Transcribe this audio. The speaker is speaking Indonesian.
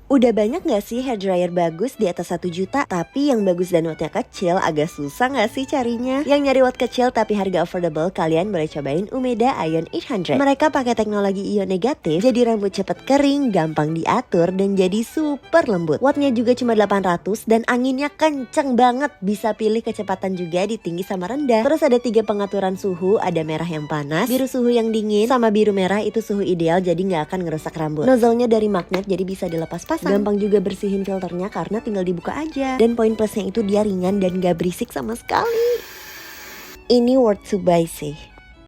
Udah banyak gak sih hairdryer bagus di atas 1 juta? Tapi yang bagus dan wattnya kecil agak susah gak sih carinya? Yang nyari watt kecil tapi harga affordable, kalian boleh cobain Umeda Ion 800. Mereka pakai teknologi ion negatif, jadi rambut cepet kering, gampang diatur, dan jadi super lembut. Wattnya juga cuma 800 dan anginnya kenceng banget. Bisa pilih kecepatan juga di tinggi sama rendah. Terus ada 3 pengaturan suhu, ada merah yang panas, biru suhu yang dingin, sama biru merah itu suhu ideal jadi gak akan ngerusak rambut. Nozzle-nya dari magnet jadi bisa dilepas pasang. Gampang juga bersihin filternya karena tinggal dibuka aja. Dan poin plusnya itu dia ringan dan gak berisik sama sekali. Ini worth to buy sih.